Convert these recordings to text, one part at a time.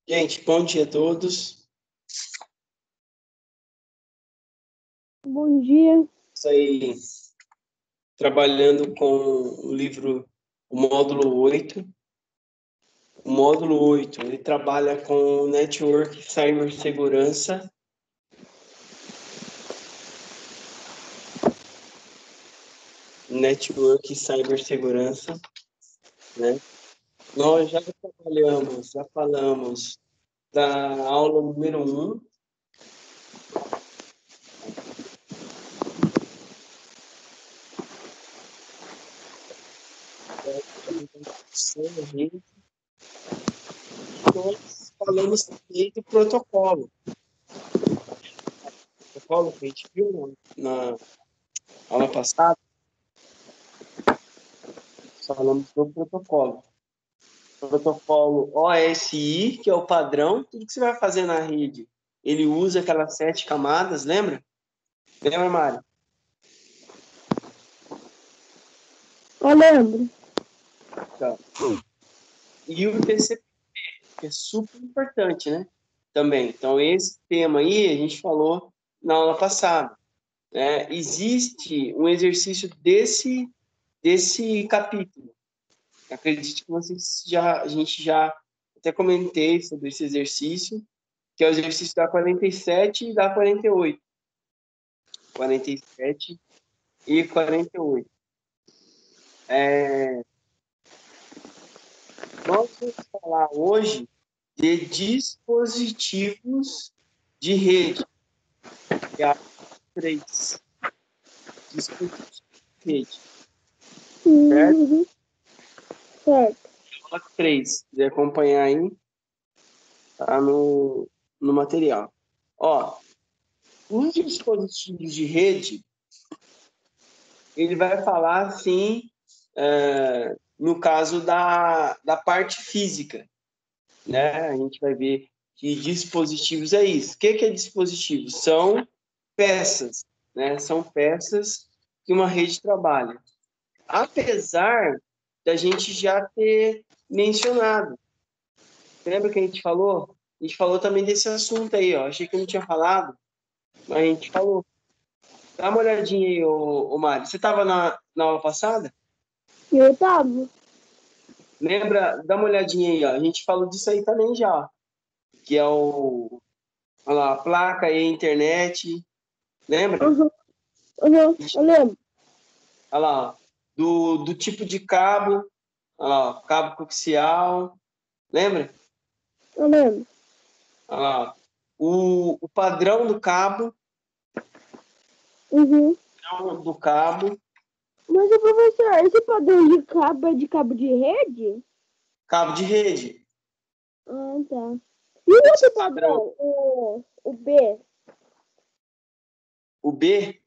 Gente, bom dia a todos. Bom dia. Isso aí, trabalhando com o livro, o módulo 8. O módulo 8, ele trabalha com Network Cibersegurança. Network Cibersegurança, né? Nós já falamos da aula número 1, nós falamos também do protocolo. O protocolo que a gente viu na aula passada, falamos do protocolo. Protocolo OSI, que é o padrão, tudo que você vai fazer na rede, ele usa aquelas 7 camadas, lembra? Lembra, Mário? Eu lembro. Então, e o TCP, que é super importante, né? Também. Então, esse tema aí a gente falou na aula passada. Né? Existe um exercício desse capítulo. Acredito que a gente já até comentei sobre esse exercício, que é o exercício da 47 e da 48. 47 e 48. Nós vamos falar hoje de dispositivos de rede, que é a 3. Dispositivos de rede, certo? Uhum. Certo. Aula 3, se quiser acompanhar aí, tá no material. Ó, os dispositivos de rede, ele vai falar, assim, no caso da parte física, né? A gente vai ver que dispositivos é isso. O que é dispositivo? São peças, né? São peças que uma rede trabalha. Apesar da gente já ter mencionado. Lembra que a gente falou? A gente falou também desse assunto aí, ó. Achei que eu não tinha falado, mas a gente falou. Dá uma olhadinha aí, ô Mário. Você estava na aula passada? Eu tava. Lembra? Dá uma olhadinha aí, ó. A gente falou disso aí também já, ó. Que é o... Olha lá, a placa e a internet. Lembra? Uhum. Eu lembro. Olha lá, ó. Do tipo de cabo. Olha lá, ó. Cabo coaxial. Lembra? Eu lembro. Olha lá, ó. O padrão do cabo. Uhum. Padrão do cabo. Mas, professor, esse padrão de cabo é de cabo de rede? Cabo de rede. Ah, tá. E o Esse outro padrão. padrão? O B? O B.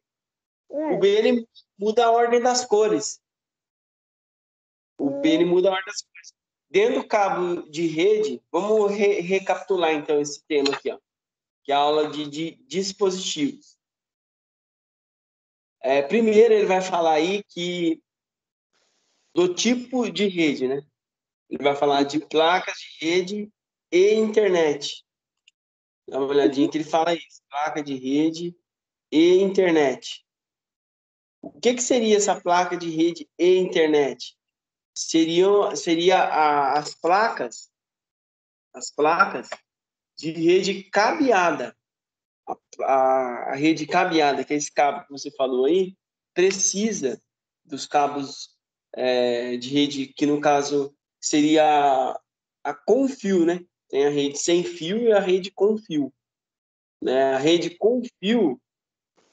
O É. B, ele muda a ordem das cores. O B, ele muda a ordem das cores. Dentro do cabo de rede, vamos recapitular, então, esse tema aqui, ó. Que é a aula de dispositivos. Primeiro, ele vai falar aí do tipo de rede, né? Ele vai falar de placas de rede e internet. Dá uma olhadinha que ele fala isso, placa de rede e internet. O que seria essa placa de rede e internet? Seria as placas de rede cabeada. A rede cabeada, que é esse cabo que você falou aí, precisa dos cabos de rede, que no caso seria a com fio, né? Tem a rede sem fio e a rede com fio. Né? A rede com fio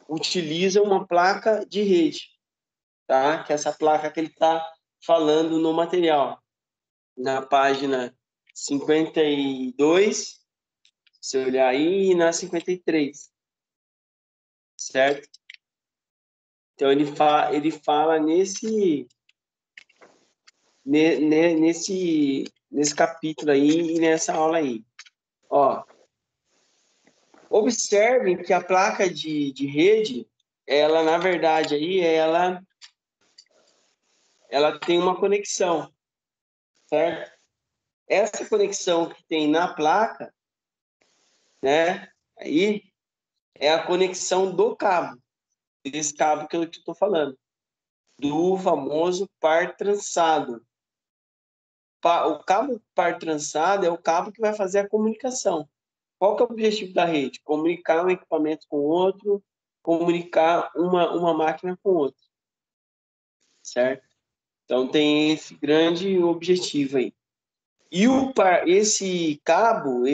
utiliza uma placa de rede, tá? Que é essa placa que ele está falando no material. Na página 52, se olhar aí, e na 53, certo? Então, ele fala nesse capítulo aí e nessa aula aí. Ó, observem que a placa de rede, ela, na verdade, aí, ela tem uma conexão, certo? essa conexão que tem na placa, né? Aí é a conexão do cabo, desse cabo que eu estou falando, do famoso par trançado. O cabo par trançado é o cabo que vai fazer a comunicação. Qual que é o objetivo da rede? Comunicar um equipamento com o outro, comunicar uma máquina com outra, certo? Então tem esse grande objetivo aí. E esse cabo,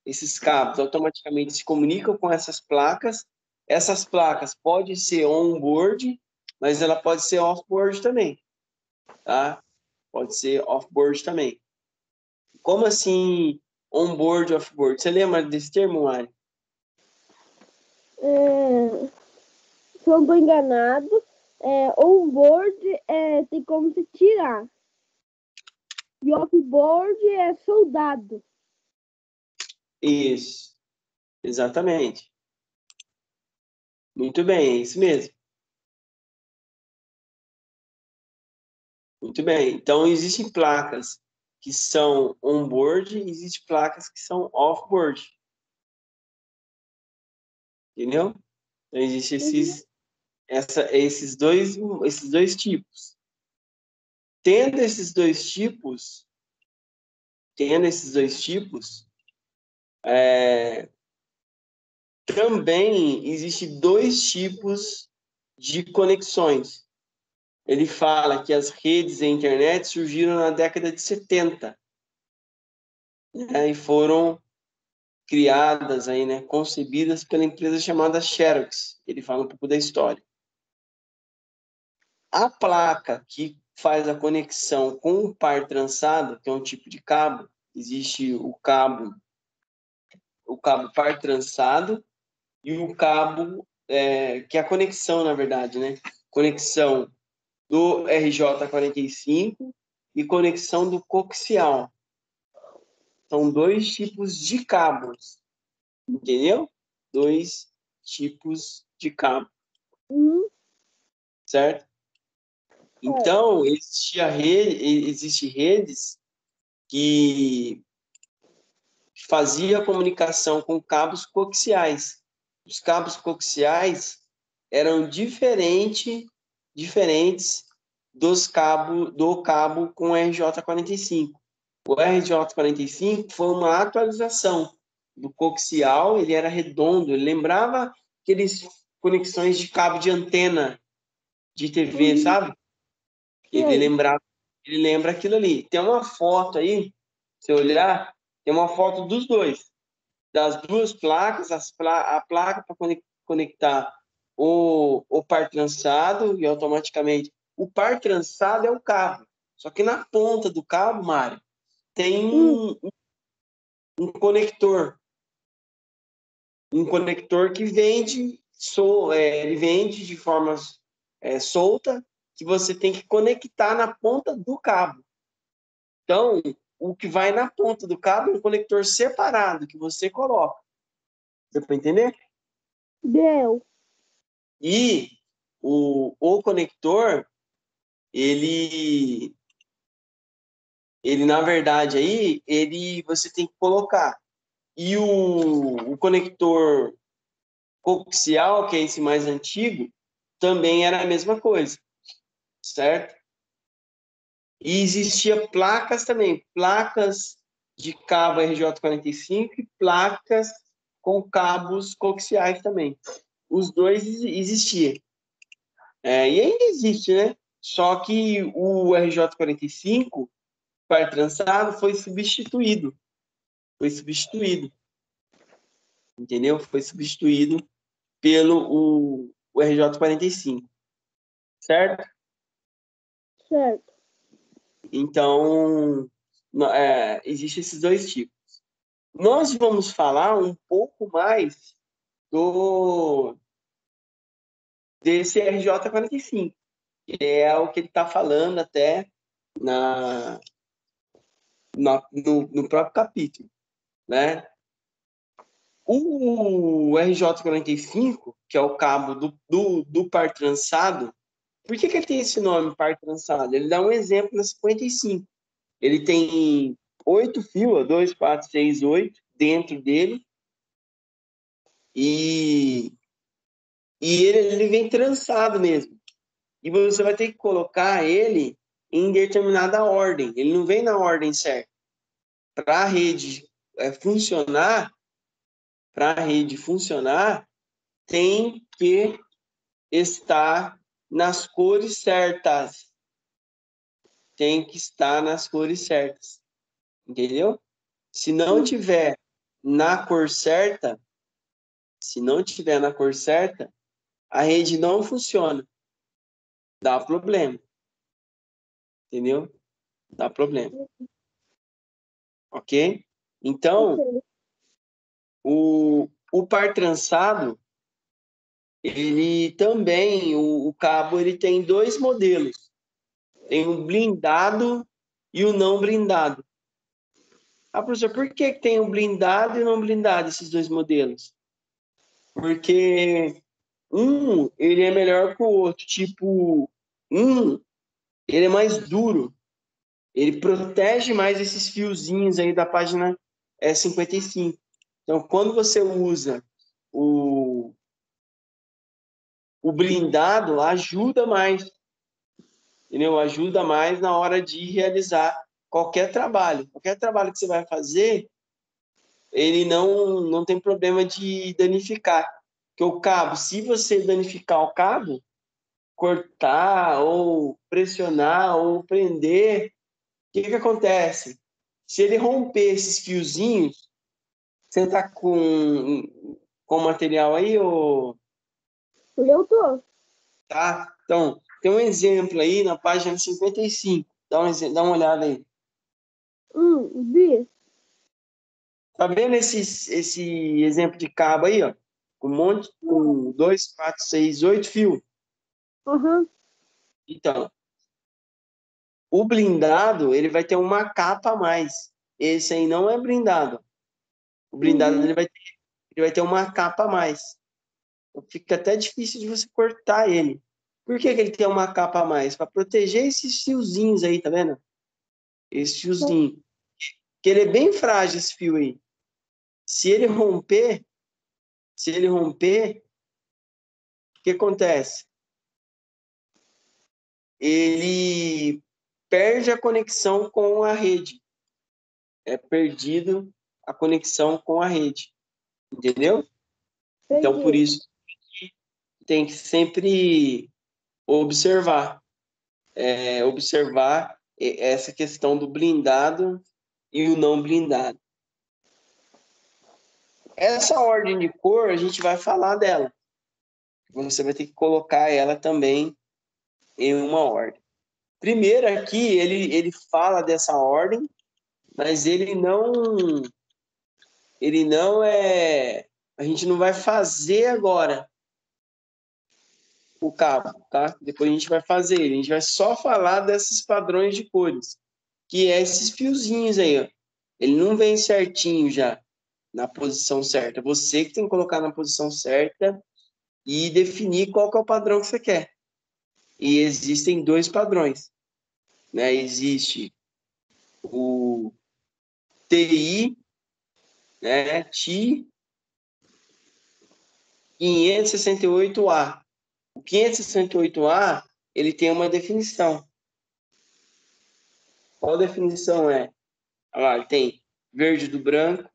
esses cabos automaticamente se comunicam com essas placas. Essas placas podem ser on-board, mas ela pode ser off-board também, tá? Pode ser off-board também. Como assim on-board, off-board? Você lembra desse termo, Mari? Se eu não estou enganado, on-board tem como se tirar. E off-board é soldado. Isso, exatamente. Muito bem, é isso mesmo. Muito bem. Então, existem placas que são on-board e existem placas que são off-board. Entendeu? Então, existem esses dois tipos. Tendo esses dois tipos, também existem dois tipos de conexões. Ele fala que as redes e a internet surgiram na década de 70, né, e foram criadas aí, né, concebidas pela empresa chamada Xerox. Ele fala um pouco da história. A placa que faz a conexão com o par trançado, que é um tipo de cabo, existe o cabo par trançado e o cabo que é a conexão, na verdade, né? Conexão do RJ45 e conexão do coaxial. São dois tipos de cabos, entendeu? Dois tipos de cabo, certo? Então, existe redes que fazia a comunicação com cabos coaxiais. Os cabos coaxiais eram diferentes do cabo com RJ45. O RJ45 foi uma atualização do coaxial, ele era redondo, ele lembrava aqueles conexões de cabo de antena de TV, sabe? Ele lembra aquilo ali. Tem uma foto aí, se você olhar, tem uma foto dos dois, das duas placas, a placa para conectar o par trançado e automaticamente o par trançado é o cabo. Só que na ponta do cabo, Mário, tem um conector. Um conector que ele vende de forma solta, que você tem que conectar na ponta do cabo. Então, o que vai na ponta do cabo é um conector separado que você coloca. Deu para entender? Deu. E o conector, ele na verdade aí, você tem que colocar. E o conector coaxial, que é esse mais antigo, também era a mesma coisa, certo? E existia placas também, placas de cabo RJ45 e placas com cabos coaxiais também. Os dois existiam. E ainda existe, né? Só que o RJ45, par trançado, foi substituído. Entendeu? Foi substituído pelo o RJ45. Certo? Certo. Então, existem esses dois tipos. Nós vamos falar um pouco mais desse RJ45, que é o que ele está falando até no próprio capítulo, né? O RJ45, que é o cabo do par trançado, por que ele tem esse nome, par trançado? Ele dá um exemplo na 55. Ele tem 8 fios, 2, 4, 6, 8 dentro dele. E ele vem trançado mesmo. E você vai ter que colocar ele em determinada ordem. Ele não vem na ordem certa. Para a rede funcionar, tem que estar nas cores certas. Tem que estar nas cores certas. Entendeu? Se não tiver na cor certa, a rede não funciona. Dá problema. Entendeu? Dá problema. Ok? Então, o par trançado, ele também, o cabo, ele tem 2 modelos. Tem o blindado e o não blindado. Ah, professor, por que tem o blindado e o não blindado, esses 2 modelos? Porque ele é melhor que o outro. Tipo, ele é mais duro. Ele protege mais esses fiozinhos aí da página 55. Então, quando você usa o blindado, ajuda mais, entendeu? Ajuda mais na hora de realizar qualquer trabalho. Qualquer trabalho que você vai fazer, ele não tem problema de danificar. Porque o cabo, se você danificar o cabo, cortar ou pressionar ou prender, o que acontece? Se ele romper esses fiozinhos, você tá com material aí, ou Eu tô. tá? Então, tem um exemplo aí na página 55. Dá uma olhada aí. Vi. Tá vendo esse exemplo de cabo aí, ó? Com 2, 4, 6, 8 fios. Aham. Então, o blindado, ele vai ter uma capa a mais. Esse aí não é blindado. O blindado, Uhum. ele vai ter uma capa a mais. Então, fica até difícil de você cortar ele. Por que ele tem uma capa a mais? Para proteger esses fiozinhos aí, tá vendo? Esse fiozinho. Porque ele é bem frágil, esse fio aí. Se ele romper, o que acontece? Ele perde a conexão com a rede. É perdido a conexão com a rede. Entendeu? Então, por Entendi. isso, tem que sempre observar. Observar essa questão do blindado e o não blindado. Essa ordem de cor, a gente vai falar dela. Você vai ter que colocar ela também em uma ordem. Primeiro aqui, ele fala dessa ordem, mas ele não é... A gente não vai fazer agora o cabo, tá? Depois a gente vai fazer ele. A gente vai só falar desses padrões de cores, que é esses fiozinhos aí, ó. Ele não vem certinho já, na posição certa. Você que tem que colocar na posição certa e definir qual que é o padrão que você quer. E existem 2 padrões, né? Existe o TI, né? TI 568A. O 568A, ele tem uma definição. Qual definição é? Olha lá, ele tem verde do branco,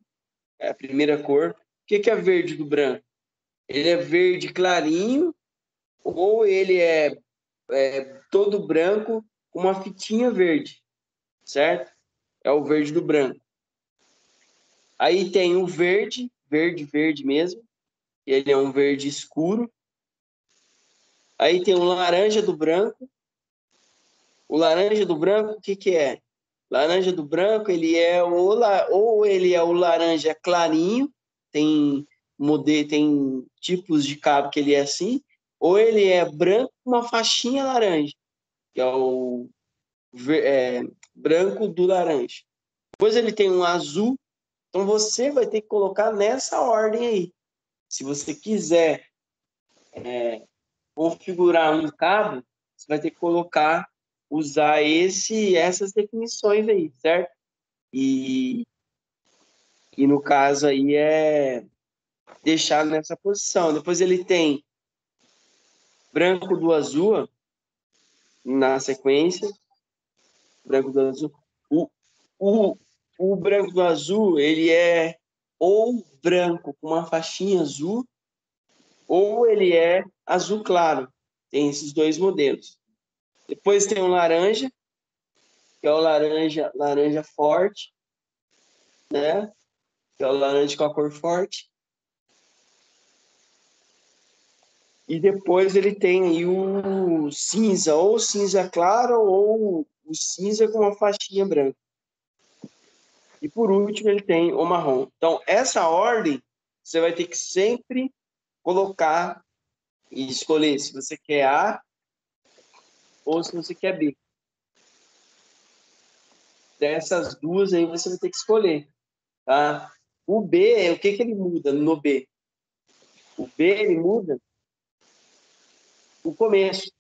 é a primeira cor. O que é verde do branco? Ele é verde clarinho ou ele é todo branco com uma fitinha verde, certo? É o verde do branco. Aí tem o verde, verde mesmo. Ele é um verde escuro. Aí tem o laranja do branco. O laranja do branco, o que é? Laranja do branco, ele é ou ele é o laranja clarinho, tem tipos de cabo que ele é assim, ou ele é branco com uma faixinha laranja, que é o branco do laranja. Depois ele tem um azul, então você vai ter que colocar nessa ordem aí. Se você quiser configurar um cabo, você vai ter que colocar usar essas definições aí, certo? E no caso aí é deixar nessa posição. Depois ele tem branco do azul na sequência. Branco do azul. O, o, o branco do azul, ele é ou branco com uma faixinha azul, ou ele é azul claro. Tem esses dois modelos. Depois tem o laranja, que é o laranja forte, né? Que é o laranja com a cor forte. E depois ele tem aí o cinza, ou cinza claro, ou o cinza com uma faixinha branca. E por último ele tem o marrom. Então, essa ordem, você vai ter que sempre colocar e escolher se você quer A ou se você quer B. Dessas duas aí você vai ter que escolher, tá? O B, o que ele muda no B? O B, ele muda o começo.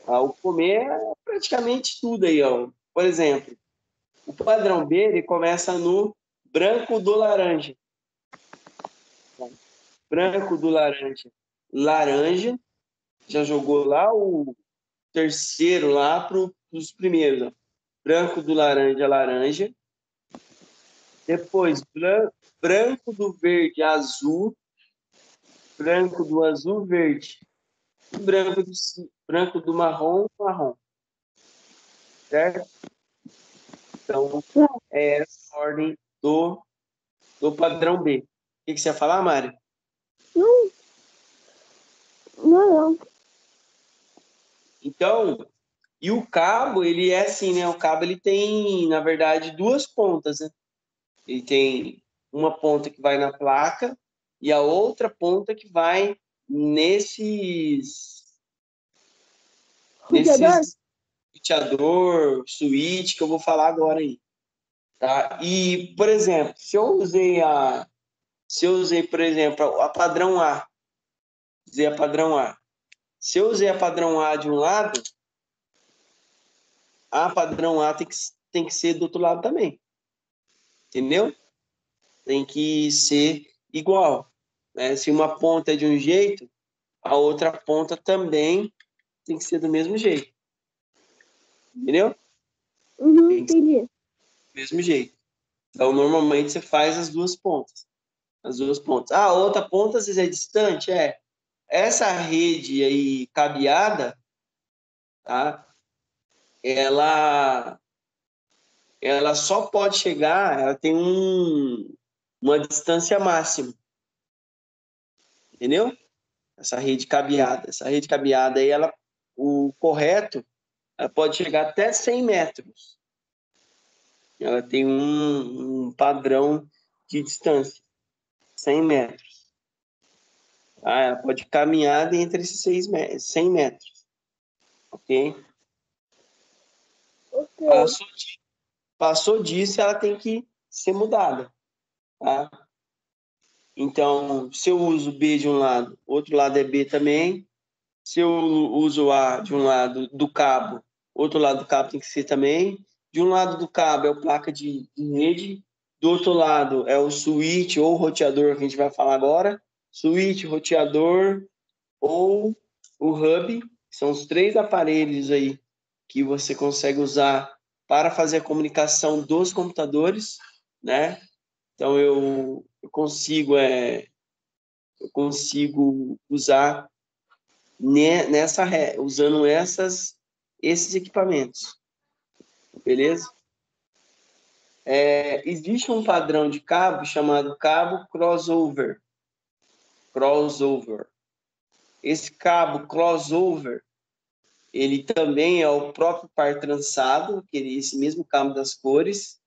O comer é praticamente tudo aí, ó. Por exemplo, o padrão B, ele começa no branco do laranja. Branco do laranja. Laranja. Já jogou lá o terceiro lá para os primeiros. Ó. Branco do laranja, laranja. Depois, branco do verde, azul. Branco do azul, verde. E branco do marrom, marrom. Certo? Então, é essa a ordem do padrão B. O que você ia falar, Mário? Não, não. Então, e o cabo, ele é assim, né? O cabo, ele tem, na verdade, duas pontas, né? Ele tem uma ponta que vai na placa e a outra ponta que vai Roteador? nesses roteador, switch, que eu vou falar agora aí, tá? E, por exemplo, se eu usei, por exemplo, a padrão A, usei a padrão A. Se eu usei a padrão A de um lado, a padrão A tem que ser do outro lado também. Entendeu? Tem que ser igual. Né? Se uma ponta é de um jeito, a outra ponta também tem que ser do mesmo jeito. Entendeu? Tem que ser Entendi. do mesmo jeito. Então, normalmente você faz as duas pontas. As duas pontas. A outra ponta, às vezes, é distante? É. Essa rede aí cabeada, tá? Ela, ela só pode chegar, ela tem uma distância máxima. Entendeu? Essa rede cabeada. Essa rede cabeada aí, o correto, ela pode chegar até 100 metros. Ela tem um padrão de distância, 100 metros. Ela pode caminhar entre esses 100 metros. Ok? Ok. Passou disso, ela tem que ser mudada. Tá? Então, se eu uso B de um lado, outro lado é B também. Se eu uso A de um lado do cabo, outro lado do cabo tem que ser também. De um lado do cabo é o placa de rede, do outro lado é o switch ou roteador que a gente vai falar agora. Switch, roteador ou o hub, são os três aparelhos aí que você consegue usar para fazer a comunicação dos computadores, né? Então eu consigo usar usando esses equipamentos, beleza? Existe um padrão de cabo chamado cabo crossover. Crossover. Esse cabo crossover, ele também é o próprio par trançado, esse mesmo cabo das cores,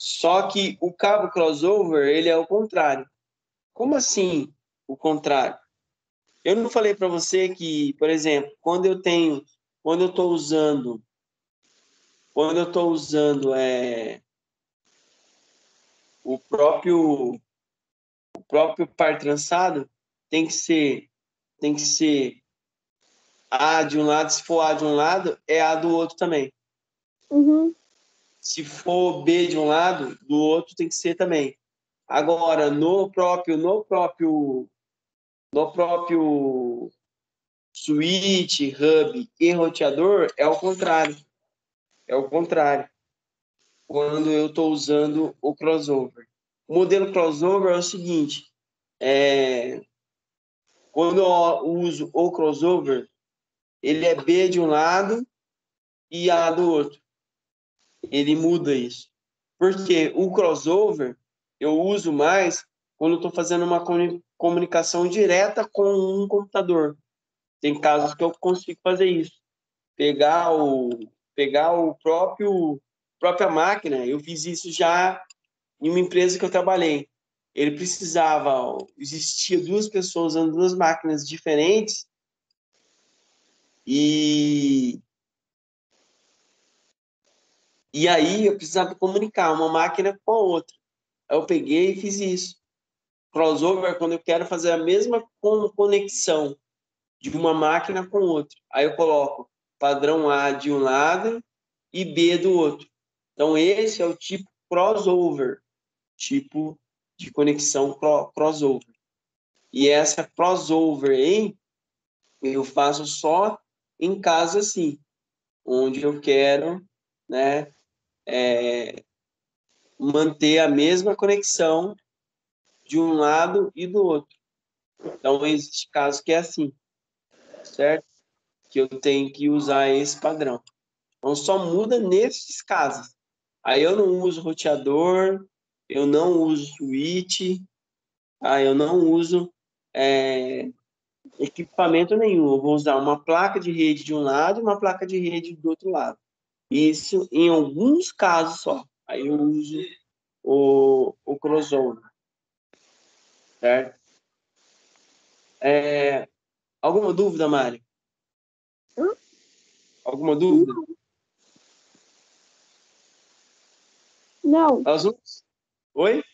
só que o cabo crossover, ele é o contrário. Como assim o contrário? Eu não falei para você que, por exemplo, quando eu estou usando o próprio par trançado, tem que ser A de um lado, se for A de um lado, é A do outro também. Uhum. Se for B de um lado, do outro tem que ser também. Agora, no próprio switch, hub e roteador, é o contrário. É o contrário. Quando eu estou usando o crossover. O modelo crossover é o seguinte: quando eu uso o crossover, ele é B de um lado e A do outro. Ele muda isso. Porque o crossover eu uso mais quando estou fazendo uma comunicação direta com um computador. Tem casos que eu consigo fazer isso. Pegar o própria máquina. Eu fiz isso já em uma empresa que eu trabalhei. Ele precisava, existia duas pessoas usando duas máquinas diferentes e aí eu precisava comunicar uma máquina com a outra. Aí eu peguei e fiz isso. Crossover é quando eu quero fazer a mesma conexão de uma máquina com outra. Aí eu coloco padrão A de um lado e B do outro. Então, esse é o tipo crossover, tipo de conexão crossover. E essa crossover aí, eu faço só em caso assim, onde eu quero, né, manter a mesma conexão de um lado e do outro. Então, existe caso que é assim, certo? Que eu tenho que usar esse padrão. Então, só muda nesses casos. Aí eu não uso roteador, eu não uso switch, eu não uso equipamento nenhum. Eu vou usar uma placa de rede de um lado e uma placa de rede do outro lado. Isso em alguns casos só. Aí eu uso o crossover, certo? Alguma dúvida, Mário? Hã? Alguma dúvida? Não, Nós vamos... Oi?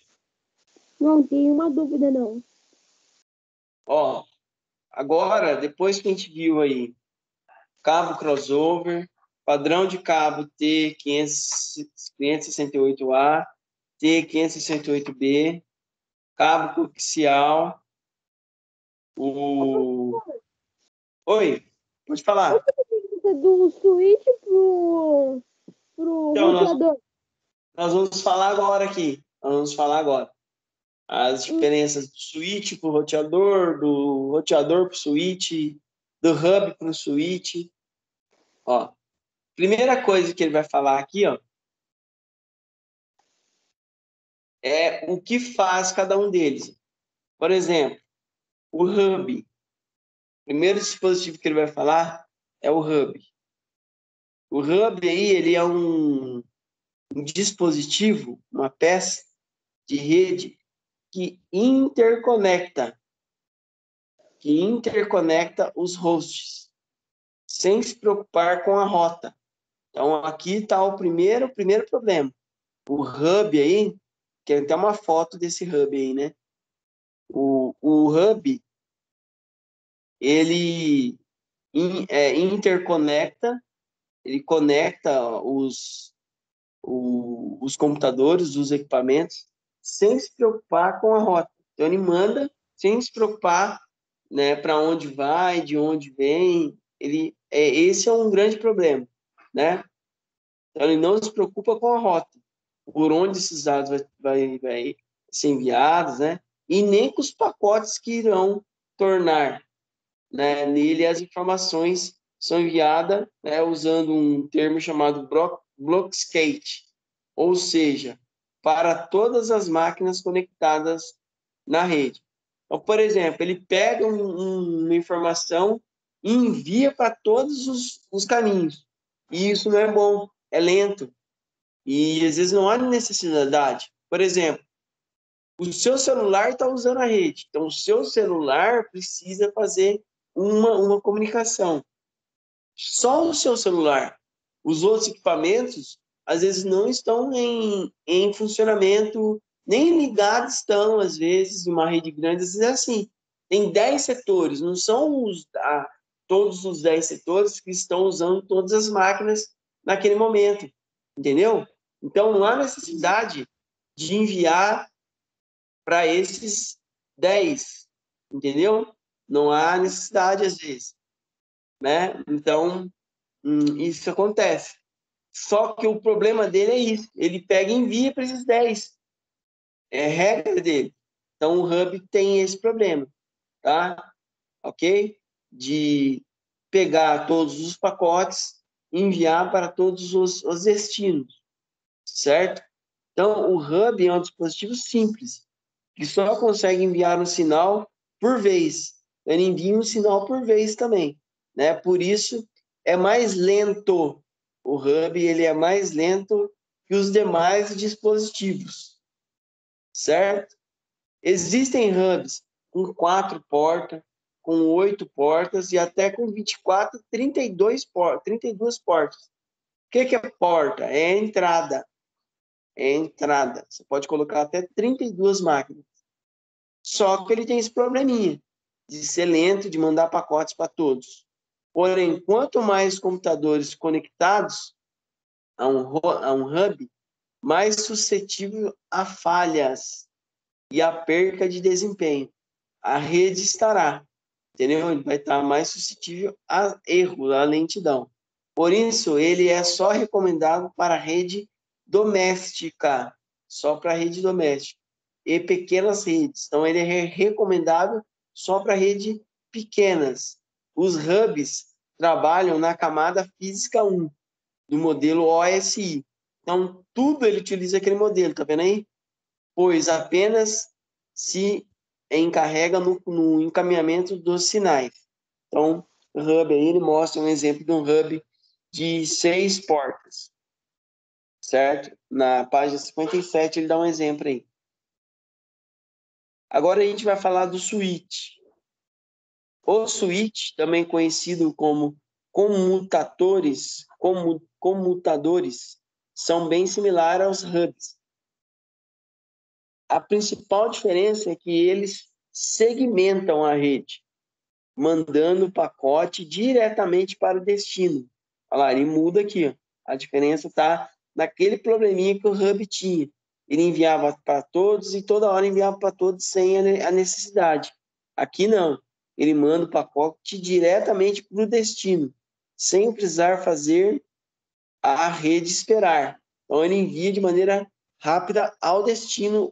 não tenho uma dúvida, não. Ó, agora, depois que a gente viu aí cabo crossover, padrão de cabo T568A, T568B, cabo coaxial, o... Oi, pode falar. Do switch pro Então, roteador. nós vamos falar agora aqui. Nós vamos falar agora. As Hum. diferenças do switch para o roteador, do roteador para o switch, do hub para o switch. Ó, primeira coisa que ele vai falar aqui, ó, é o que faz cada um deles. Por exemplo, o hub. O primeiro dispositivo que ele vai falar é o hub. O hub aí, ele é um dispositivo, uma peça de rede que interconecta os hosts, sem se preocupar com a rota. Então, aqui está o primeiro problema. O hub aí, que tem até uma foto desse hub aí, né? O hub, ele interconecta, ele conecta os computadores, os equipamentos, sem se preocupar com a rota. Então, ele manda sem se preocupar, né, para onde vai, de onde vem. Esse é um grande problema, né? Então, ele não se preocupa com a rota, por onde esses dados vai ser enviados, né? E nem com os pacotes que irão tornar, né, nele as informações são enviadas, né, usando um termo chamado blockskate, ou seja, para todas as máquinas conectadas na rede. Então, por exemplo, ele pega uma informação e envia para todos os caminhos. E isso não é bom, é lento. E às vezes não há necessidade. Por exemplo, o seu celular está usando a rede. Então, o seu celular precisa fazer uma comunicação. Só o seu celular. Os outros equipamentos, às vezes, não estão em funcionamento, nem ligados estão, às vezes, numa rede grande. Às vezes é assim. Tem 10 setores, não são todos os 10 setores que estão usando todas as máquinas naquele momento, entendeu? Então, não há necessidade de enviar para esses 10, entendeu? Não há necessidade, às vezes, né? Então, isso acontece. Só que o problema dele é isso. Ele pega e envia para esses 10. É regra dele. Então, o Hub tem esse problema, tá? Ok? De pegar todos os pacotes e enviar para todos os destinos, certo? Então, o Hub é um dispositivo simples, que só consegue enviar um sinal por vez. Ele envia um sinal por vez também, né? Por isso, é mais lento. O Hub ele é mais lento que os demais dispositivos, certo? Existem hubs com 4 portas, com 8 portas e até com 24, 32 portas. O que é porta? É entrada. É entrada. Você pode colocar até 32 máquinas. Só que ele tem esse probleminha de ser lento, de mandar pacotes para todos. Porém, quanto mais computadores conectados a um hub, mais suscetível a falhas e a perca de desempenho a rede estará, entendeu? Ele vai estar mais suscetível a erro, a lentidão. Por isso, ele é só recomendado para a rede doméstica, só para a rede doméstica e pequenas redes. Então, ele é recomendável só para rede pequenas. Os hubs trabalham na camada física 1 do modelo OSI. Então, tudo ele utiliza aquele modelo, tá vendo aí? Pois apenas se encarrega no encaminhamento dos sinais. Então, o hub aí, ele mostra um exemplo de um hub de 6 portas, certo? Na página 57 ele dá um exemplo aí. Agora a gente vai falar do switch. O switch, também conhecido como comutadores, são bem similares aos hubs. A principal diferença é que eles segmentam a rede, mandando o pacote diretamente para o destino. Olha lá, ele muda aqui. Ó. A diferença está naquele probleminha que o Hub tinha. Ele enviava para todos e toda hora enviava para todos sem a necessidade. Aqui não. Ele manda o pacote diretamente para o destino, sem precisar fazer a rede esperar. Então, ele envia de maneira rápida ao destino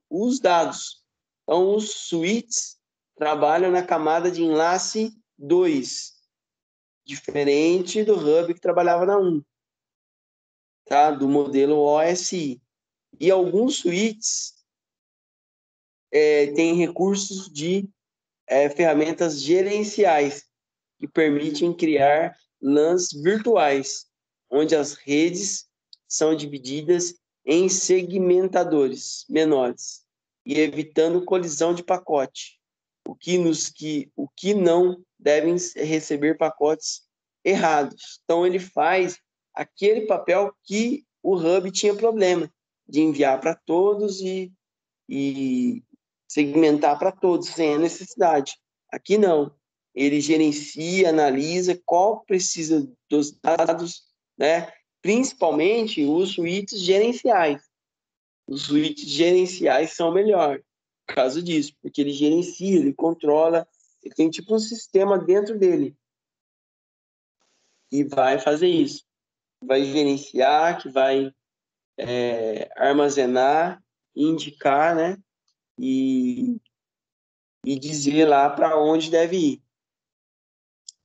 os dados. Então, os switches trabalham na camada de enlace 2, diferente do hub que trabalhava na 1, tá? Do modelo OSI. E alguns switches têm recursos de ferramentas gerenciais que permitem criar LANs virtuais, onde as redes são divididas em segmentadores menores e evitando colisão de pacote, o que não devem receber pacotes errados. Então ele faz aquele papel que o Hub tinha problema de enviar para todos e segmentar para todos sem a necessidade. Aqui não. Ele gerencia, analisa qual precisa dos dados, né? Principalmente os suítes gerenciais. Os suítes gerenciais são melhor por causa disso, porque ele gerencia, ele controla, ele tem tipo um sistema dentro dele que vai fazer isso. Vai gerenciar, que vai armazenar, indicar, né? E dizer lá para onde deve ir,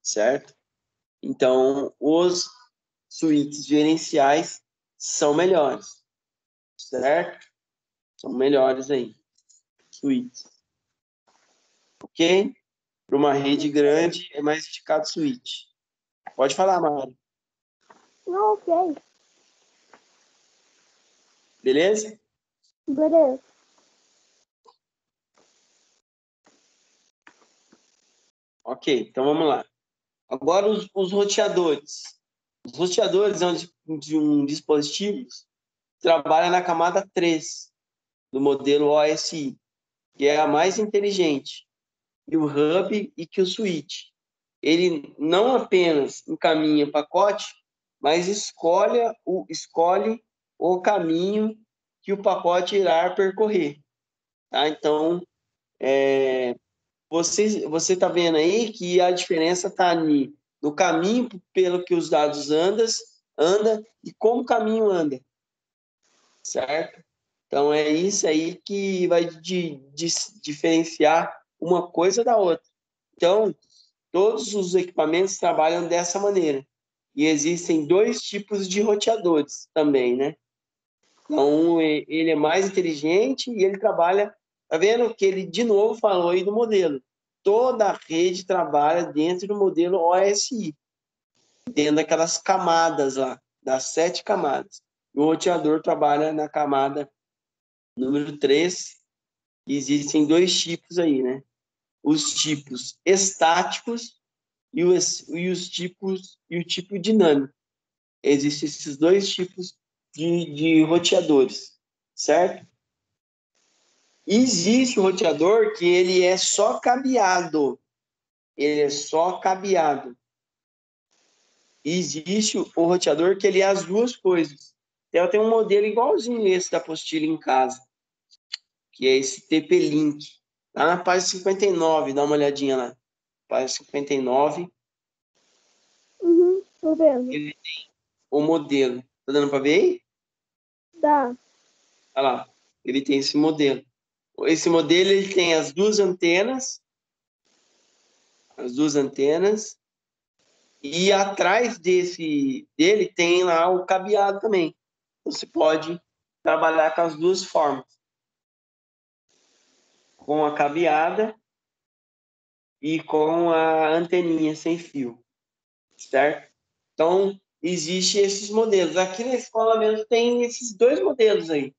certo? Então, os suítes gerenciais são melhores, certo? São melhores aí, suítes. Ok? Para uma rede grande, é mais indicado suíte. Pode falar, Mari. Não, ok. Beleza? Beleza. Ok, então vamos lá. Agora os roteadores. Os roteadores de um dispositivo que trabalha na camada 3 do modelo OSI, que é a mais inteligente, e o hub e que o switch. ele não apenas encaminha o pacote, mas escolhe o caminho que o pacote irá percorrer. Tá? Então, você está vendo aí que a diferença está no caminho pelo que os dados anda e como o caminho anda, certo? Então, é isso aí que vai diferenciar uma coisa da outra. Então, todos os equipamentos trabalham dessa maneira. E existem dois tipos de roteadores também, né? Então, ele é mais inteligente e ele trabalha... Tá vendo que ele, de novo, falou aí do modelo. Toda a rede trabalha dentro do modelo OSI, dentro daquelas camadas lá, das 7 camadas. O roteador trabalha na camada número 3. Existem dois tipos aí, né? Os tipos estáticos e o tipo dinâmico. Existem esses dois tipos de roteadores, certo? Existe o roteador que ele é só cabeado. Ele é só cabeado. Existe o roteador que ele é as duas coisas. Eu tenho um modelo igualzinho esse da apostila em casa, que é esse TP-Link. Lá na página 59, dá uma olhadinha lá. Página 59. Tô vendo. Ele tem o modelo. Tá dando para ver aí? Dá. Olha lá. Ele tem esse modelo. Esse modelo ele tem as duas antenas. E atrás dele tem lá o cabeado também. Você pode trabalhar com as duas formas. Com a cabeada e com a anteninha sem fio. Certo? Então, existem esses modelos. Aqui na escola mesmo tem esses dois modelos aí.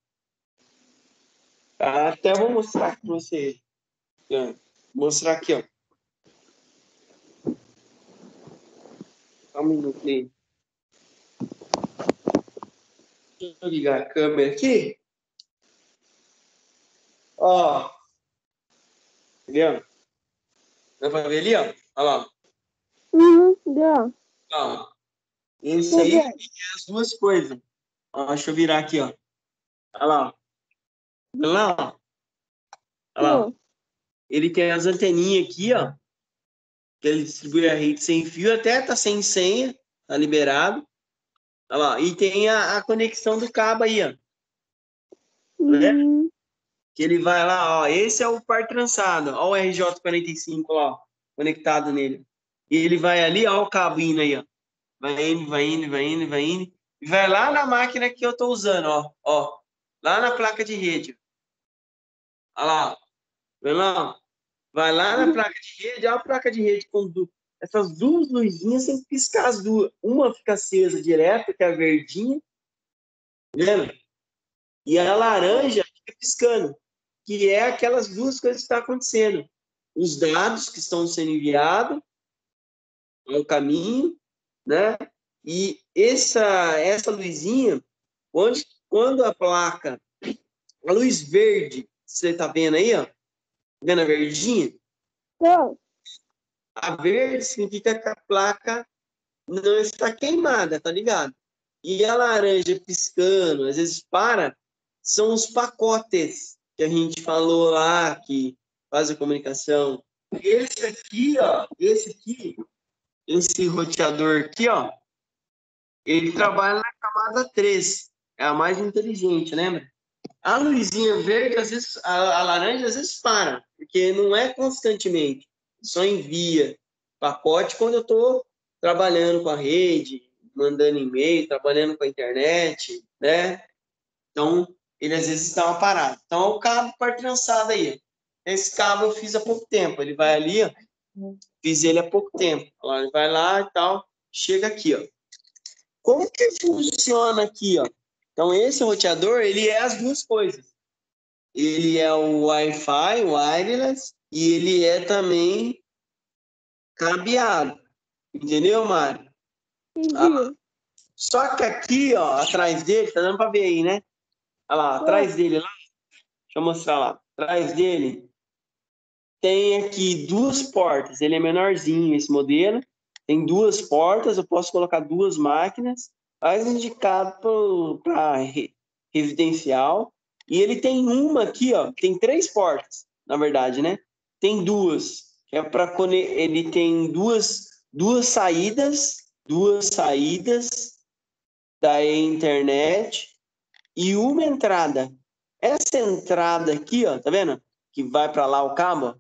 Tá? Até vou mostrar aqui para você. Vou mostrar aqui, ó. Só um minuto aí. Deixa eu ligar a câmera aqui. Ó. Entendeu? Dá para ver ali, ó? Olha lá. Dá. Ó. Esse aí é as duas coisas. Ó, deixa eu virar aqui, ó. Olha lá. Olha lá, ó. Olha lá. Ele tem as anteninhas aqui, ó. Que ele distribui a rede sem fio, até tá sem senha, tá liberado. Olha lá. E tem a conexão do cabo aí, ó. Né? Que ele vai lá, ó. Esse é o par trançado. Ó o RJ45 lá, ó, conectado nele. E ele vai ali, ó o cabo indo aí, ó. Vai indo, vai indo, vai indo, vai indo. E vai lá na máquina que eu tô usando, ó. Ó. Lá na placa de rede. Olha lá. Vai lá, ó. Vai lá na placa de rede, ó a placa de rede com essas duas luzinhas sem piscar as duas. Uma fica acesa direto, que é a verdinha, vendo? E a laranja fica piscando, que é aquelas duas coisas que estão acontecendo. Os dados que estão sendo enviados ao caminho, né? E essa luzinha, quando a placa, a luz verde, você está vendo aí, ó? Vendo a verdinha? A verde significa que a placa não está queimada, tá ligado? E a laranja piscando, às vezes são os pacotes que a gente falou lá, que faz a comunicação. Esse aqui, ó, esse roteador aqui, ó, ele trabalha na camada 3, é a mais inteligente, lembra? A luzinha verde, às vezes, a laranja, às vezes porque não é constantemente, só envia pacote quando eu estou trabalhando com a rede, mandando e-mail, trabalhando com a internet, né? Então, ele às vezes dá uma parada. Então, o cabo par trançado aí. Esse cabo eu fiz há pouco tempo. Ele vai ali, ó, fiz ele há pouco tempo. Ele vai lá e tal, chega aqui, ó. Como que funciona aqui, ó? Então, esse roteador, ele é as duas coisas. Ele é o Wi-Fi, wireless, e ele é também cabeado. Entendeu, Mário? Entendi. Só que aqui, ó, atrás dele, tá dando pra ver aí, né? Olha lá, atrás dele lá. Deixa eu mostrar lá. Atrás dele tem aqui 2 portas. Ele é menorzinho, esse modelo. Tem 2 portas, eu posso colocar 2 máquinas. Mais indicado para residencial. E ele tem uma aqui, ó. Tem 3 portas, na verdade, né? Tem 2. Que é para ele tem duas saídas da internet e uma entrada. Essa entrada aqui, ó, tá vendo? Que vai para lá o cabo,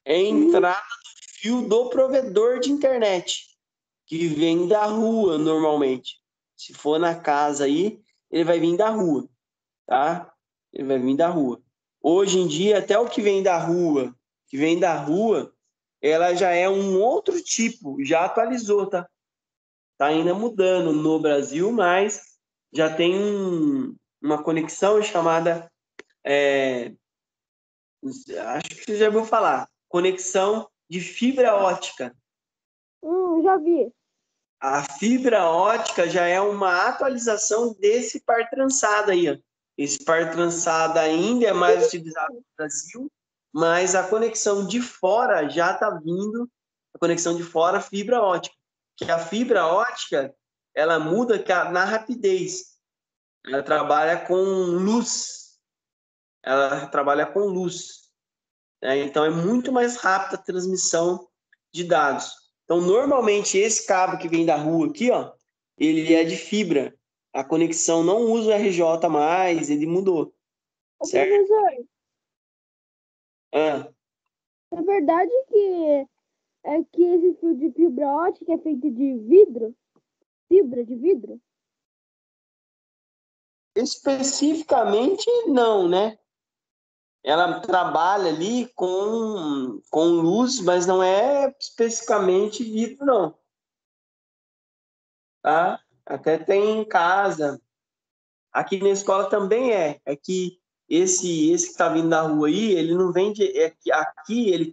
é a entrada do fio do provedor de internet, que vem da rua normalmente. Se for na casa aí, ele vai vir da rua, tá? Ele vai vir da rua. Hoje em dia, até o que vem da rua, ela já é um outro tipo, já atualizou, tá? Tá ainda mudando no Brasil, mas já tem uma conexão chamada, acho que você já ouviu falar, conexão de fibra ótica. Já vi. A fibra ótica já é uma atualização desse par trançado aí, ó. Esse par trançado ainda é mais utilizado no Brasil, mas a conexão de fora já está vindo, a conexão de fora, fibra ótica. Que a fibra ótica, ela muda na rapidez. Ela trabalha com luz. Né? Então, é muito mais rápida a transmissão de dados. Então, normalmente, esse cabo que vem da rua aqui, ó, ele é de fibra. A conexão não usa o RJ mais, ele mudou. Ô, certo? professor, Ah, é verdade que esse fio de fibra ótica é feito de vidro? Fibra de vidro? especificamente, não, né? Ela trabalha ali com luz, mas não é especificamente vidro, não. Tá? Até tem em casa. Aqui na escola também é. É que esse que está vindo da rua aí, ele não vende. Aqui ele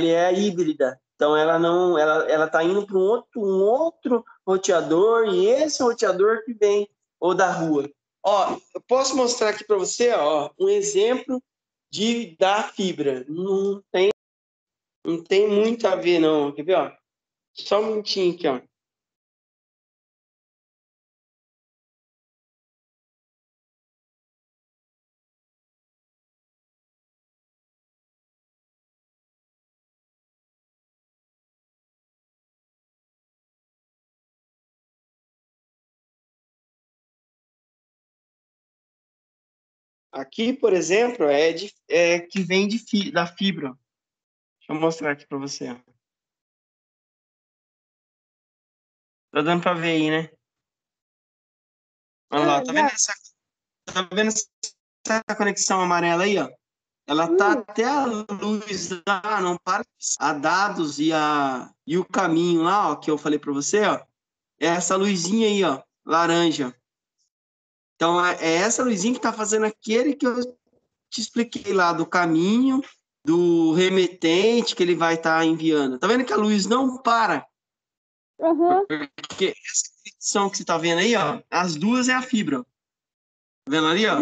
é híbrida. Então ela não, ela tá indo para um outro roteador e esse roteador que vem ou da rua. Ó, eu posso mostrar aqui para você, ó, um exemplo da fibra. Não tem muito a ver não, quer ver, ó? Só um minutinho aqui, ó. Aqui, por exemplo, é que vem da fibra. Deixa eu mostrar aqui para você. Tá dando para ver aí, né? Olha lá, tá vendo essa conexão amarela aí, ó? Ela tá até a luz lá, não para a dados e o caminho lá, ó, que eu falei para você, ó. É essa luzinha aí, ó, laranja. Então, é essa luzinha que tá fazendo aquele que eu te expliquei lá do caminho, do remetente que ele vai estar enviando. Tá vendo que a luz não para? Aham. Porque essa conexão que você tá vendo aí, ó, as duas é a fibra. Ó. Tá vendo ali, ó?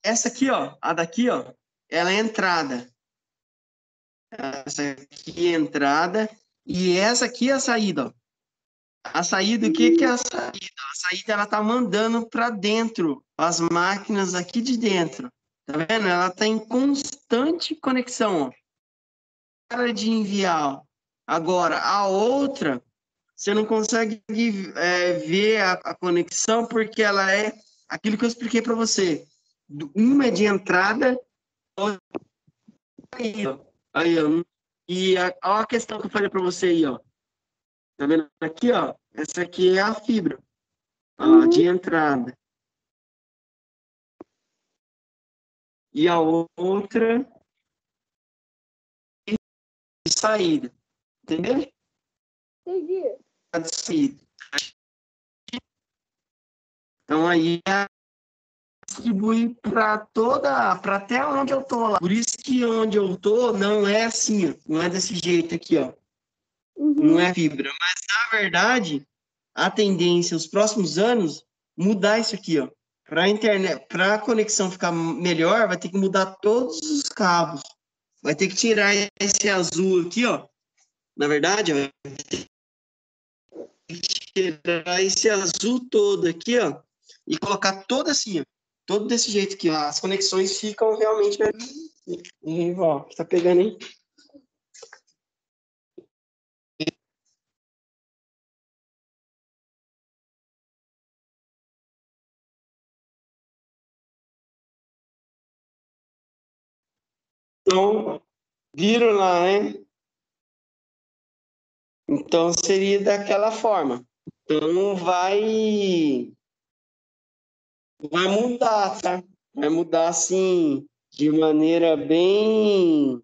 Essa aqui, ó, a daqui, ó, ela é entrada. Essa aqui é a entrada e essa aqui é a saída, ó. A saída, o que é a saída? A saída, ela tá mandando para dentro, as máquinas aqui de dentro. Tá vendo? Ela tá em constante conexão, ó. Para de enviar, ó. Agora, a outra, você não consegue ver a conexão porque ela é aquilo que eu expliquei para você. Uma é de entrada, outra aí, ó. Aí, ó. E ó a questão que eu falei para você aí, ó. Tá vendo aqui, ó? Essa aqui é a fibra, ó, de entrada. E a outra de saída. Entendeu? Entendi. A de saída. Então aí distribui para até onde eu tô lá. Por isso que onde eu tô não é assim, ó. Não é desse jeito aqui, ó. Não é fibra. Mas na verdade, a tendência, os próximos anos, mudar isso aqui, ó. Para a internet, para a conexão ficar melhor, vai ter que mudar todos os cabos. Vai ter que tirar esse azul aqui, ó. Na verdade, vai tirar esse azul todo aqui, ó, e colocar todo assim, ó. Todo desse jeito aqui, ó. As conexões ficam realmente. E, ó, tá pegando, hein? Então, viram lá, né? Então, seria daquela forma. Então, vai mudar, tá? Vai mudar, assim, de maneira bem...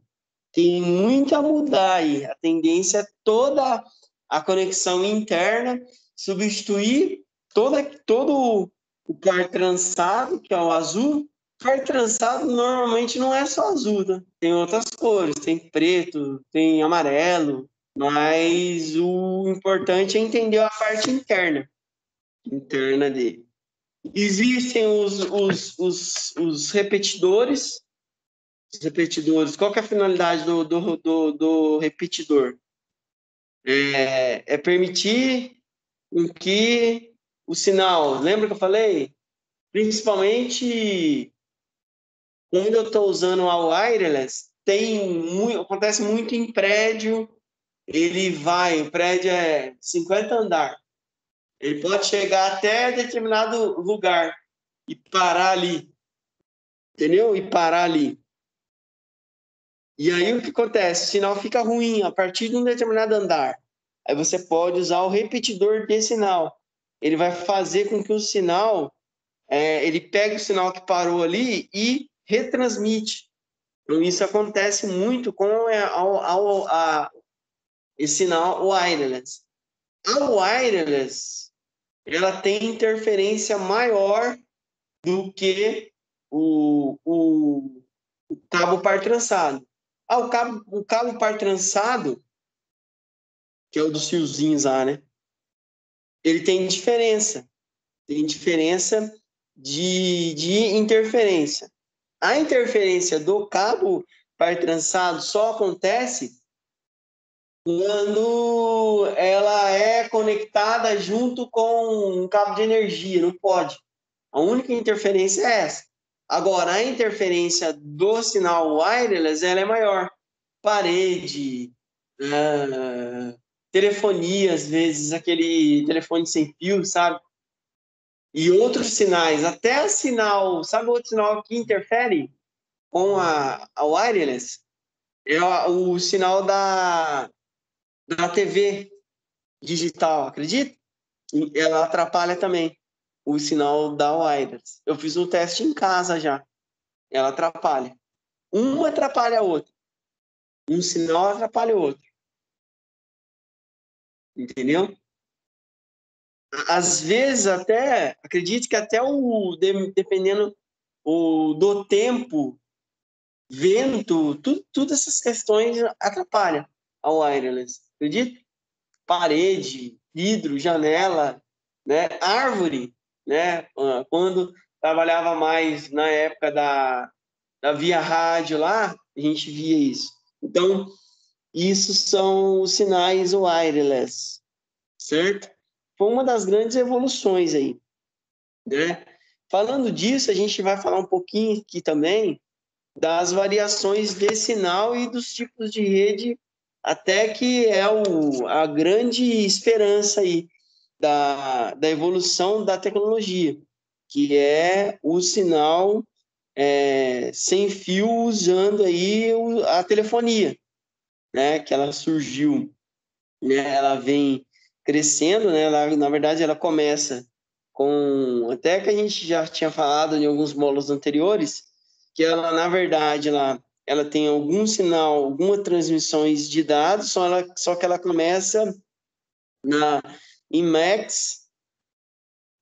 Tem muito a mudar aí. A tendência é toda a conexão interna substituir todo o par trançado, que é o azul. O par trançado normalmente não é só azul, né? Tem outras cores, tem preto, tem amarelo, mas o importante é entender a parte interna dele. Existem os repetidores. Os repetidores, qual que é a finalidade do repetidor? É permitir que o sinal, lembra que eu falei? Principalmente quando eu estou usando a wireless, acontece muito em prédio, o prédio é 50 andar, ele pode chegar até determinado lugar e parar ali, entendeu? E parar ali. E aí o que acontece? O sinal fica ruim a partir de um determinado andar. Aí você pode usar o repetidor de sinal. Ele vai fazer com que o sinal, ele pegue o sinal que parou ali e retransmite. Então isso acontece muito com esse sinal wireless. A wireless, ela tem interferência maior do que o cabo par trançado. O cabo par trançado, que é o dos fiozinhos lá, né? Ele tem diferença. Tem diferença de interferência. A interferência do cabo par trançado só acontece quando ela é conectada junto com um cabo de energia. Não pode. A única interferência é essa. Agora, a interferência do sinal wireless ela é maior. Parede, telefonia, às vezes, aquele telefone sem fio, sabe? E outros sinais, até sinal, sabe outro sinal que interfere com a wireless? É o sinal da TV digital, acredita? E ela atrapalha também o sinal da wireless. Eu fiz um teste em casa já. Ela atrapalha. Um atrapalha a outra. Um sinal atrapalha o outro. Entendeu? Às vezes até, acredite que até dependendo do tempo, vento, tudo essas questões atrapalham a wireless. Acredita? Parede, vidro, janela, né? Árvore, né? Quando trabalhava mais na época da via rádio lá, a gente via isso. Então, isso são os sinais wireless, certo? Foi uma das grandes evoluções aí, né? Falando disso, a gente vai falar um pouquinho aqui também das variações de sinal e dos tipos de rede, até que é a grande esperança aí da evolução da tecnologia, que é o sinal sem fio usando aí a telefonia, né? Que ela surgiu, né? Ela vem crescendo, né? Na verdade, ela começa com até que a gente já tinha falado em alguns módulos anteriores, que ela na verdade ela tem algum sinal, algumas transmissões de dados, só que ela começa em MAX,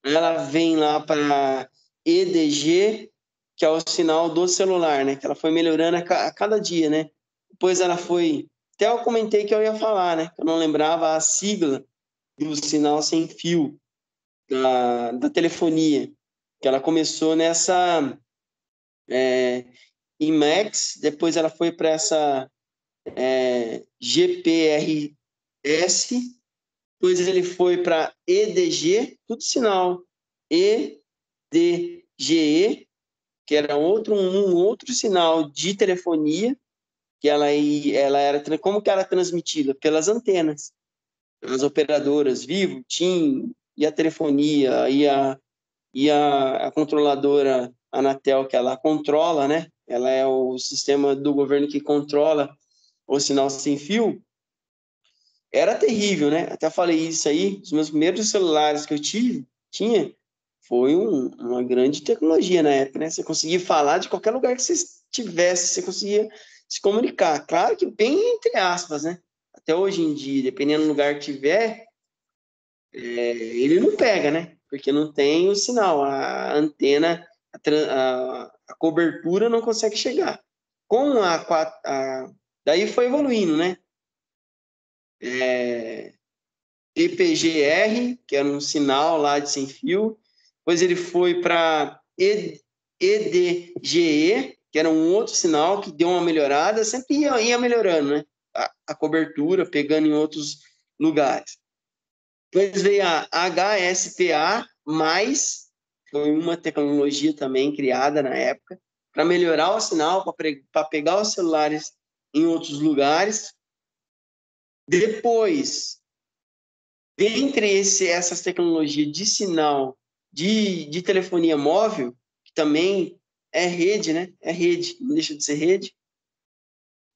ela vem lá para EDG, que é o sinal do celular, né? Que ela foi melhorando a cada dia, né? Depois ela foi, até eu comentei que eu ia falar, né? Eu não lembrava a sigla do sinal sem fio da telefonia. que ela começou nessa IMAX, depois ela foi para essa GPRS, depois ele foi para EDG, tudo sinal EDGE, que era um outro sinal de telefonia, que ela era, como que era transmitida? Pelas antenas. As operadoras Vivo, TIM, e a telefonia, e a controladora Anatel, que ela controla, né? Ela é o sistema do governo que controla o sinal sem fio. Era terrível, né? Até falei isso aí, os meus primeiros celulares que eu tinha, foi uma grande tecnologia na época, né? Você conseguia falar de qualquer lugar que você estivesse, você conseguia se comunicar. Claro que bem entre aspas, né? Até hoje em dia, dependendo do lugar que tiver, ele não pega, né? Porque não tem o sinal, a antena, a cobertura não consegue chegar. Com daí foi evoluindo, né? EPGR, que era um sinal lá de sem fio. Depois ele foi para EDGE, que era um outro sinal que deu uma melhorada, sempre ia melhorando, né? A cobertura, pegando em outros lugares. Depois veio a HSPA+, foi uma tecnologia também criada na época, para melhorar o sinal, para pegar os celulares em outros lugares. Depois, entre essas tecnologias de sinal de telefonia móvel, que também é rede, né? É rede, não deixa de ser rede.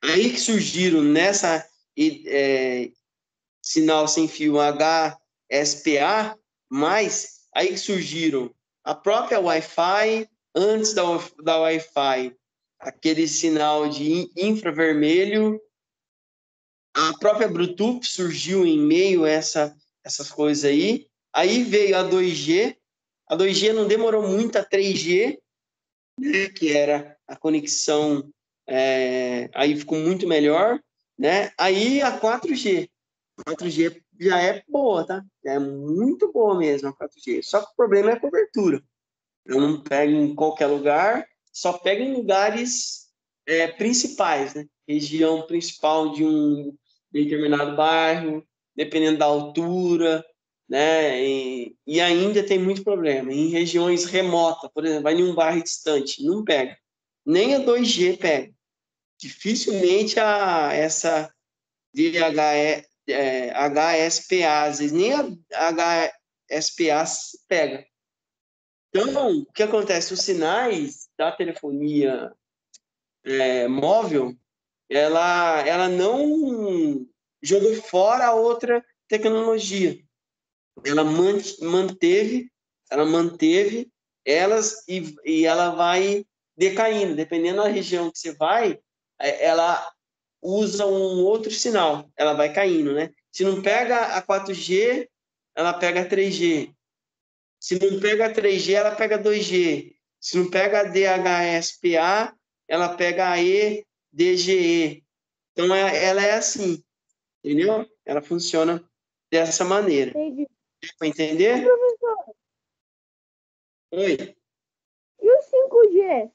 Aí que surgiram nessa sinal sem fio HSPA+, aí que surgiram a própria Wi-Fi, antes da Wi-Fi, aquele sinal de infravermelho, a própria Bluetooth surgiu em meio a essas coisas aí. Aí veio a 2G. A 2G não demorou muito, a 3G, né, que era a conexão, aí ficou muito melhor, né? Aí a 4G. A 4G já é boa, tá? Já é muito boa mesmo a 4G. Só que o problema é a cobertura. Eu não pego em qualquer lugar, só pego em lugares principais, né? Região principal de um determinado bairro, dependendo da altura, né? E ainda tem muito problema. Em regiões remotas, por exemplo, vai em um bairro distante, não pega. Nem a 2G pega. Dificilmente essa HSPA, às vezes nem a HSPA pega. Então, o que acontece? Os sinais da telefonia móvel, ela não jogou fora a outra tecnologia. Ela manteve elas e ela vai decaindo. Dependendo da região que você vai, ela usa um outro sinal. Ela vai caindo, né? Se não pega a 4G, ela pega a 3G. Se não pega a 3G, ela pega a 2G. Se não pega a DHSPA, ela pega a EDGE. Então, ela é assim, entendeu? Ela funciona dessa maneira. Entendi. Deu para entender? Professor, Oi. e o 5G?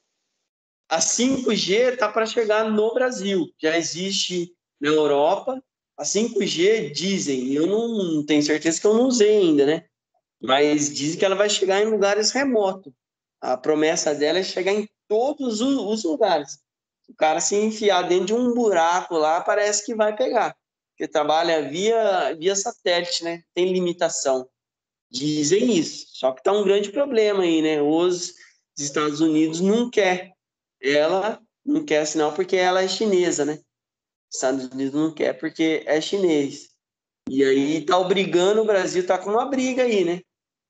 A 5G está para chegar no Brasil. Já existe na Europa. A 5G, dizem, eu não tenho certeza que eu não usei ainda, né? Mas dizem que ela vai chegar em lugares remotos. A promessa dela é chegar em todos os lugares. O cara se enfiar dentro de um buraco lá, parece que vai pegar. Porque trabalha via satélite, né? Tem limitação. Dizem isso. Só que está um grande problema aí, né? Os Estados Unidos ela não quer sinal porque ela é chinesa, né? Os Estados Unidos não quer porque é chinês. E aí tá obrigando o Brasil, tá com uma briga aí, né?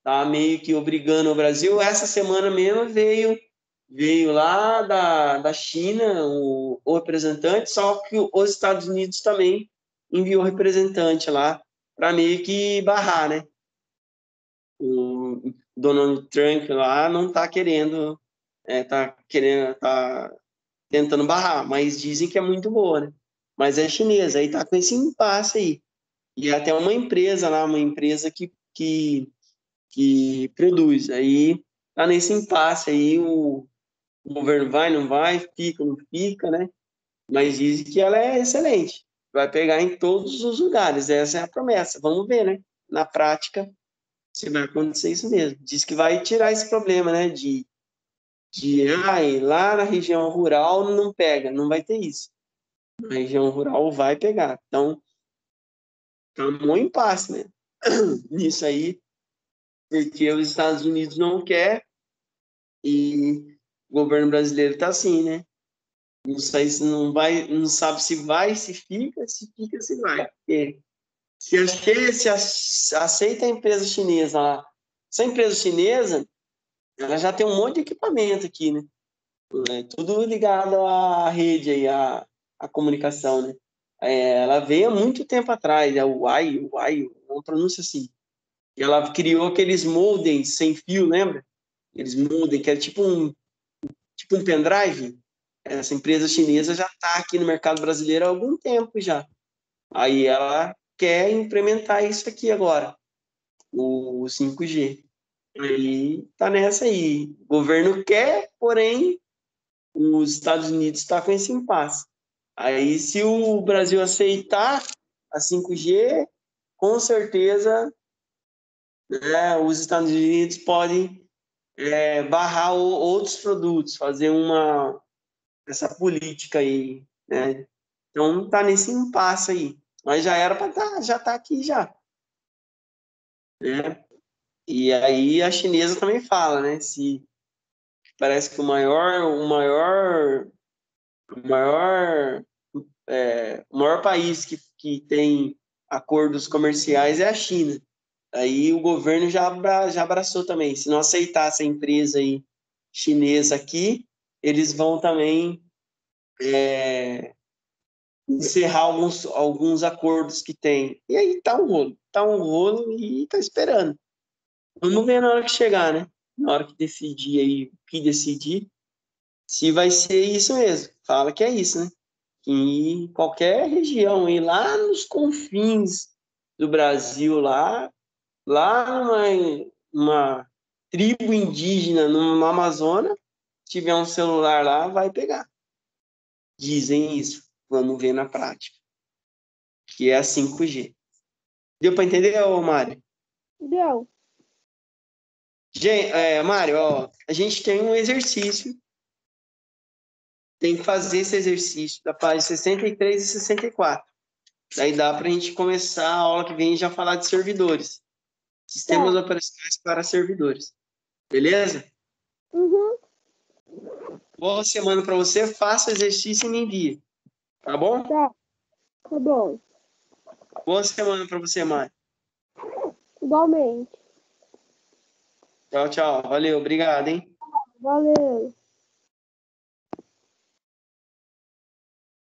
Tá meio que obrigando o Brasil. Essa semana mesmo veio lá da China o representante, só que os Estados Unidos também enviou representante lá para meio que barrar, né? O Donald Trump lá não tá querendo, tá tentando barrar, mas dizem que é muito boa, né? Mas é chinesa, aí tá com esse impasse aí. E até uma empresa lá, uma empresa que produz. Aí tá nesse impasse aí, o governo vai, não vai, fica, não fica, né? Mas dizem que ela é excelente. Vai pegar em todos os lugares. Essa é a promessa. Vamos ver, né? Na prática, se vai acontecer isso mesmo. Diz que vai tirar esse problema, né? Lá na região rural não pega. Não vai ter isso. Na região rural vai pegar. Então, tá um impasse, né? Nisso aí, porque os Estados Unidos não quer e o governo brasileiro tá assim, né? Não sei se não vai, não sabe se vai, se fica, se vai. Porque se aceita a empresa chinesa lá. Essa empresa chinesa, ela já tem um monte de equipamento aqui, né? É tudo ligado à rede aí, à comunicação, né? Ela veio há muito tempo atrás, é o Huawei, uma pronúncia assim. E ela criou aqueles modems sem fio, lembra? Aqueles modems que era tipo um pendrive. Essa empresa chinesa já está aqui no mercado brasileiro há algum tempo já. Aí ela quer implementar isso aqui agora, o 5G. Aí tá nessa aí. O governo quer, porém, os Estados Unidos está com esse impasse. Aí, se o Brasil aceitar a 5G, com certeza, né, os Estados Unidos podem barrar outros produtos, fazer essa política aí, né? Então, tá nesse impasse aí. Mas já era para já tá aqui já, né? E aí a chinesa também fala, né? Se parece que o maior país que tem acordos comerciais é a China. Aí o governo já abraçou também. Se não aceitar essa empresa aí chinesa aqui, eles vão também encerrar alguns acordos que tem. E aí tá um rolo e tá esperando. Vamos ver na hora que chegar, né? Na hora que decidir aí, o que decidir, se vai ser isso mesmo. Fala que é isso, né? Que em qualquer região aí, lá nos confins do Brasil, lá numa tribo indígena no Amazonas, tiver um celular lá, vai pegar. Dizem isso. Vamos ver na prática. Que é a 5G. Deu para entender, ô Mário? Deu. Gente, Mário, ó, a gente tem um exercício, tem que fazer esse exercício da página 63 e 64. Daí dá para a gente começar a aula que vem e já falar de servidores. Sistemas Tá. operacionais para servidores. Beleza? Uhum. Boa semana para você, faça o exercício e me envie. Tá bom? Tá. Tá bom. Boa semana para você, Mário. Igualmente. Tchau, tchau. Valeu, obrigado, hein? Valeu.